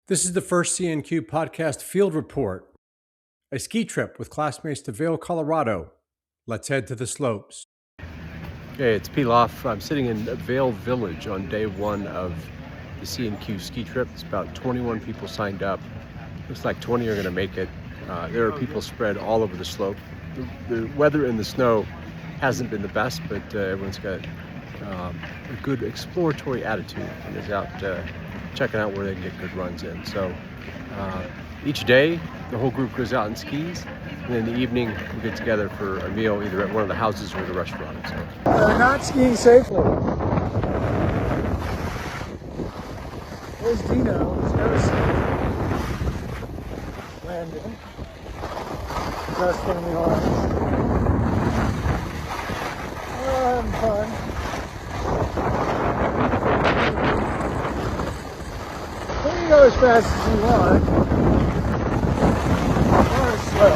This is the first CNQ podcast field report, a ski trip with classmates to Vail, Colorado. Let's head to the slopes. Okay, it's Pilaf. I'm sitting in Vail Village on day one of the CNQ ski trip. It's about 21 people signed up. Looks like 20 are going to make it. There are people spread all over the slope. The weather and the snow hasn't been the best, but everyone's got a good exploratory attitude and is out checking out where they can get good runs in. So each day, the whole group goes out and skis, and in the evening, we get together for a meal either at one of the houses or the restaurant. So. They're not skiing safely. There's Dino, who's never skied. Landon, dressed in the orange. Oh, having fun. You can go as fast as you want. Or slow.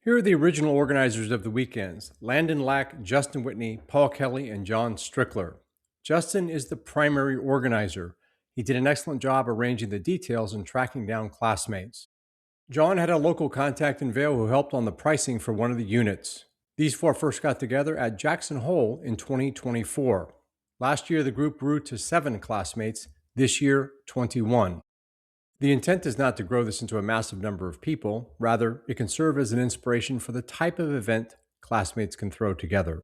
Here are the original organizers of the weekends: Landon Lack, Justin Whitney, Paul Kelly, and John Strickler. Justin is the primary organizer. He did an excellent job arranging the details and tracking down classmates. John had a local contact in Vail who helped on the pricing for one of the units. These four first got together at Jackson Hole in 2024. Last year, the group grew to 7 classmates. This year, 21. The intent is not to grow this into a massive number of people. Rather, it can serve as an inspiration for the type of event classmates can throw together.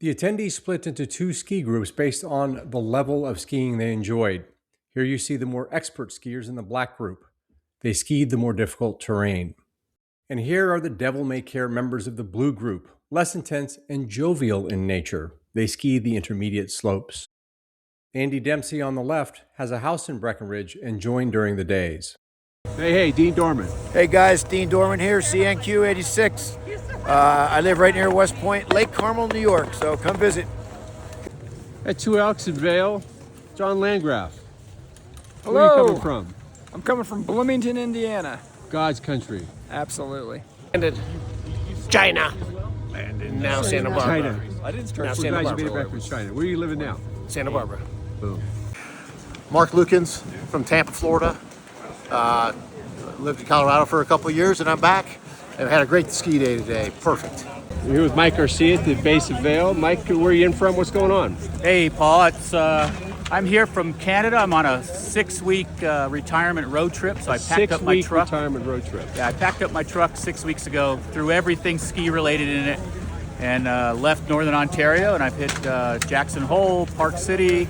The attendees split into 2 ski groups based on the level of skiing they enjoyed. Here you see the more expert skiers in the black group. They skied the more difficult terrain. And here are the devil-may-care members of the blue group, less intense and jovial in nature. They skied the intermediate slopes. Andy Dempsey on the left has a house in Breckenridge and joined during the days. Hey, Dean Dorman. Hey guys, Dean Dorman here, CNQ 86. I live right near West Point, Lake Carmel, New York, so come visit. At 2 Elks in Vail, John Landgraf. Hello. Where are you coming from? I'm coming from Bloomington, Indiana. God's country. Absolutely. China. And now Santa Barbara. China. I didn't start We're Santa glad you Barbara. made it back from China. Where are you living now? Santa Barbara. Boom. Mark Lukens from Tampa, Florida. Lived in Colorado for a couple of years and I'm back. And had a great ski day today. Perfect. We're here with Mike Garcia at the base of Vail. Mike, where are you in from? What's going on? Hey, Paul. I'm here from Canada. I'm on a 6-week retirement road trip. So I packed up my 6-week truck. retirement road trip. Yeah, I packed up my truck 6 weeks ago, threw everything ski related in it, and left Northern Ontario. And I've hit Jackson Hole, Park City,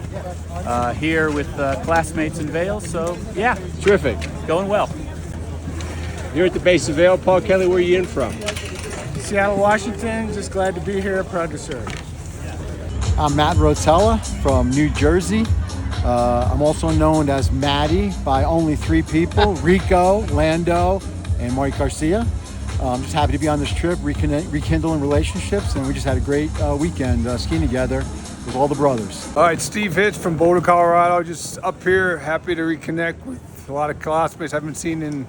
here with classmates in Vail. So yeah, Terrific. going well. You're at the base of Vail. Paul Kelly, where are you in from? Seattle, Washington. Just glad to be here. Proud to serve. I'm Matt Rotella from New Jersey. I'm also known as Matty by only 3 people, Rico, Lando, and Mike Garcia. I'm just happy to be on this trip, rekindling relationships, and we just had a great weekend skiing together with all the brothers. All right, Steve Hitch from Boulder, Colorado. Just up here, happy to reconnect with a lot of classmates I haven't seen in,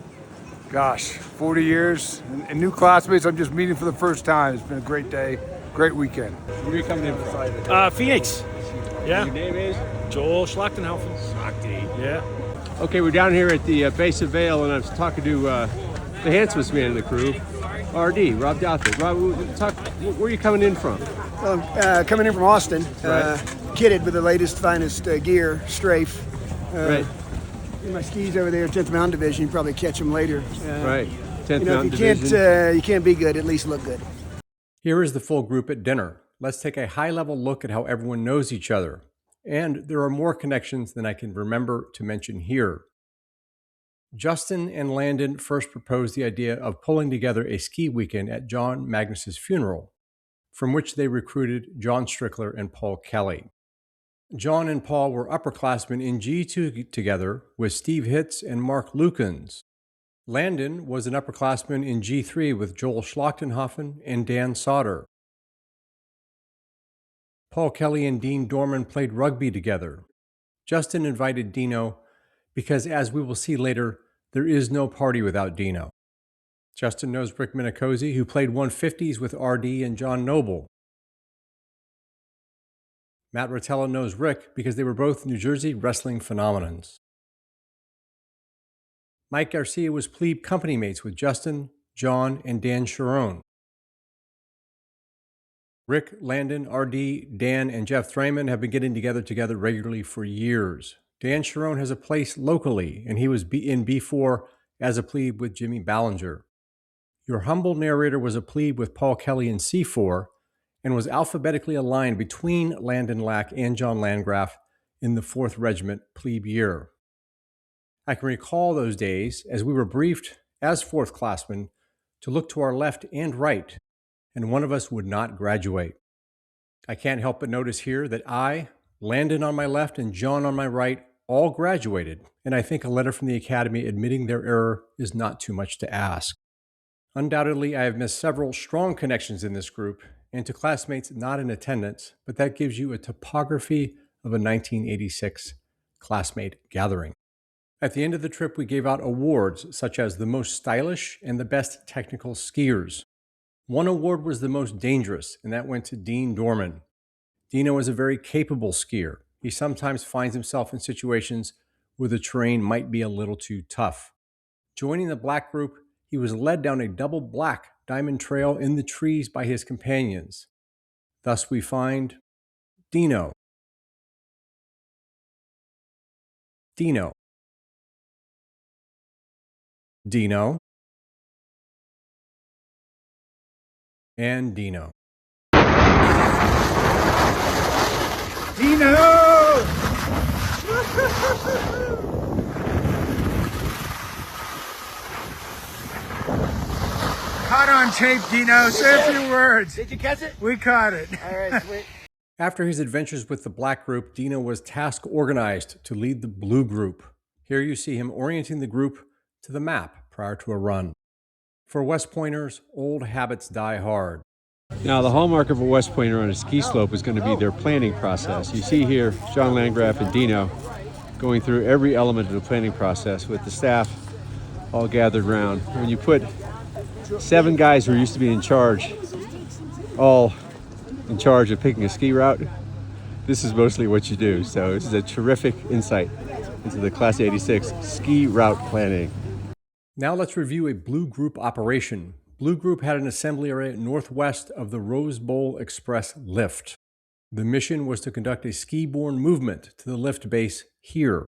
40 years. And new classmates I'm just meeting for the first time. It's been a great day, great weekend. Where are you coming in from? Phoenix. Yeah. Your name is? Joel Schlachtenhaufen. Yeah. Okay, we're down here at the base of Vail, and I was talking to the handsomest man in the crew, RD, Rob Dothert. Rob, where are you coming in from? Coming in from Austin, Right. kitted with the latest, finest gear, strafe. Right. My skis over there, 10th Mountain Division. You probably catch them later. Right. 10th If Mountain you Division. you can't be good, at least look good. Here is the full group at dinner. Let's take a high-level look at how everyone knows each other. And there are more connections than I can remember to mention here. Justin and Landon first proposed the idea of pulling together a ski weekend at John Magnus's funeral, from which they recruited John Strickler and Paul Kelly. John and Paul were upperclassmen in G2 together with Steve Hitz and Mark Lukens. Landon was an upperclassman in G3 with Joel Schlachtenhaufen and Dan Sauter. Paul Kelly and Dean Dorman played rugby together. Justin invited Dino because, as we will see later, there is no party without Dino. Justin knows Rick Minicozy, who played 150s with RD and John Noble. Matt Rotella knows Rick because they were both New Jersey wrestling phenomenons. Mike Garcia was plebe company mates with Justin, John, and Dan Sharon. Rick, Landon, RD, Dan, and Jeff Thraman have been getting together regularly for years. Dan Sharon has a place locally, and he was in B4 as a plebe with Jimmy Ballinger. Your humble narrator was a plebe with Paul Kelly in C4 and was alphabetically aligned between Landon Lack and John Landgraf in the 4th Regiment plebe year. I can recall those days as we were briefed as 4th classmen to look to our left and right, and one of us would not graduate. I can't help but notice here that I, Landon on my left and John on my right, all graduated, and I think a letter from the Academy admitting their error is not too much to ask. Undoubtedly, I have missed several strong connections in this group and to classmates not in attendance, but that gives you a topography of a 1986 classmate gathering. At the end of the trip, we gave out awards such as the most stylish and the best technical skiers. One award was the most dangerous, and that went to Dean Dorman. Dino is a very capable skier. He sometimes finds himself in situations where the terrain might be a little too tough. Joining the black group, he was led down a double black diamond trail in the trees by his companions. Thus we find Dino, Dino, Dino, and Dino. Dino! Caught on tape, Dino. Say a few words. Did you catch it? We caught it. All right, sweet. After his adventures with the black group, Dino was task organized to lead the blue group. Here you see him orienting the group to the map prior to a run. For West Pointers, old habits die hard. Now, the hallmark of a West Pointer on a ski slope is going to be their planning process. You see here John Landgraf and Dino going through every element of the planning process with the staff all gathered around. When you put 7 guys who are used to being in charge, all in charge of picking a ski route, this is mostly what you do. So this is a terrific insight into the Class 86 ski route planning. Now let's review a blue group operation. Blue Group had an assembly area northwest of the Rose Bowl Express lift. The mission was to conduct a ski-borne movement to the lift base here.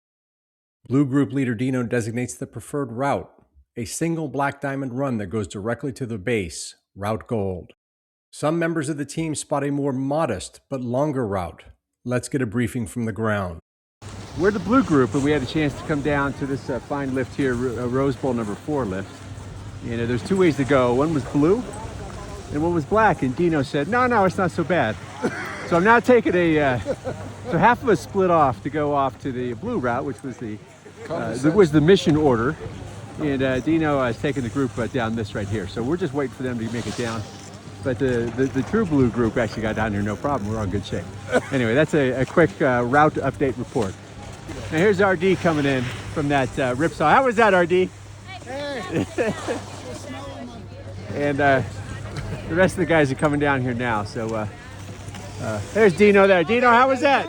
Blue Group leader Dino designates the preferred route, a single black diamond run that goes directly to the base, Route Gold. Some members of the team spot a more modest but longer route. Let's get a briefing from the ground. We're the blue group, and we had a chance to come down to this fine lift here, Rose Bowl number 4 lift. You know, there's 2 ways to go. One was blue and one was black. And Dino said, no, it's not so bad. So I'm now taking so half of us split off to go off to the blue route, which was the mission order. And Dino is taking the group down this right here. So we're just waiting for them to make it down. But the true blue group actually got down here, no problem. We're on good shape. Anyway, that's a quick route update report. Now here's RD coming in from that ripsaw. How was that, RD? Hey. And the rest of the guys are coming down here now. So there's Dino there. Dino, how was that?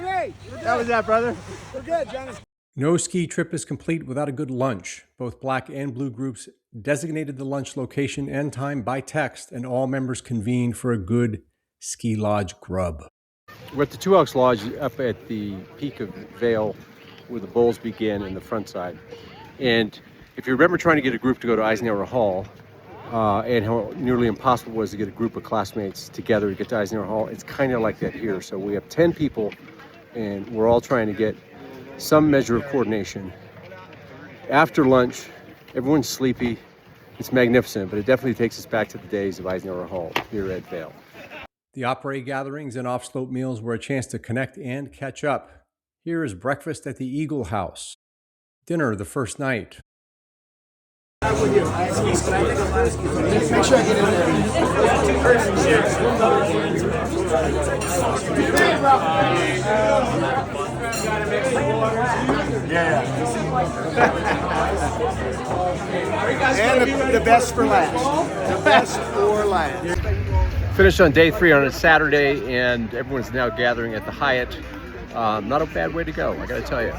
How was that, brother? We're good, Johnny. No ski trip is complete without a good lunch. Both black and blue groups designated the lunch location and time by text, and all members convened for a good ski lodge grub. We're at the Two Elks Lodge up at the peak of Vail, where the bowls begin in the front side. And if you remember trying to get a group to go to Eisenhower Hall, and how nearly impossible it was to get a group of classmates together to get to Eisenhower Hall, it's kind of like that here. So we have 10 people, and we're all trying to get some measure of coordination. After lunch, everyone's sleepy. It's magnificent, but it definitely takes us back to the days of Eisenhower Hall here at Vail. The après gatherings and off-slope meals were a chance to connect and catch up. Here is breakfast at the Eagle House. Dinner the first night. And the best for last. The best for last. Finished on day 3 on a Saturday, and everyone's now gathering at the Hyatt. Not a bad way to go, I gotta tell you.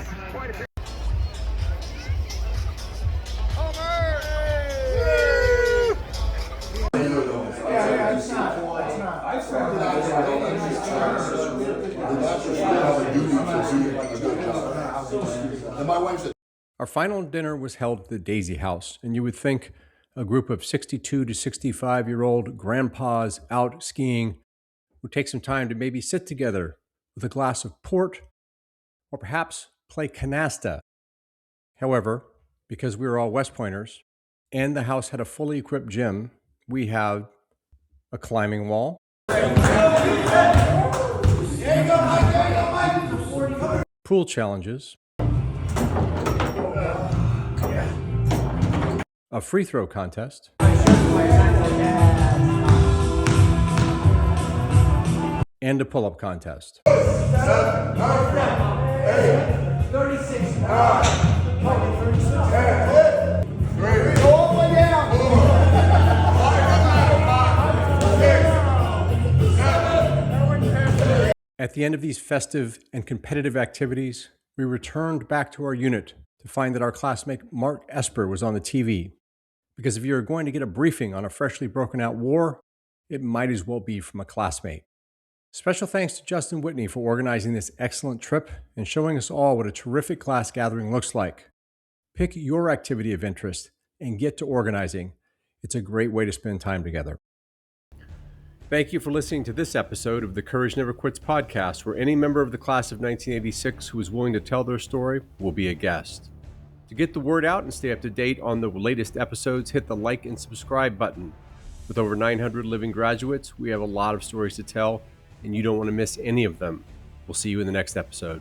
Our final dinner was held at the Daisy House, and you would think a group of 62 to 65-year-old grandpas out skiing would take some time to maybe sit together with a glass of port or perhaps play canasta. However, because we were all West Pointers and the house had a fully equipped gym, we have a climbing wall, pool challenges, a free throw contest, and a pull-up contest. At the end of these festive and competitive activities, we returned back to our unit to find that our classmate Mark Esper was on the TV. Because if you're going to get a briefing on a freshly broken out war, it might as well be from a classmate. Special thanks to Justin Whitney for organizing this excellent trip and showing us all what a terrific class gathering looks like. Pick your activity of interest and get to organizing. It's a great way to spend time together. Thank you for listening to this episode of the Courage Never Quits podcast, where any member of the class of 1986 who is willing to tell their story will be a guest. To get the word out and stay up to date on the latest episodes, hit the like and subscribe button. With over 900 living graduates, we have a lot of stories to tell, and you don't want to miss any of them. We'll see you in the next episode.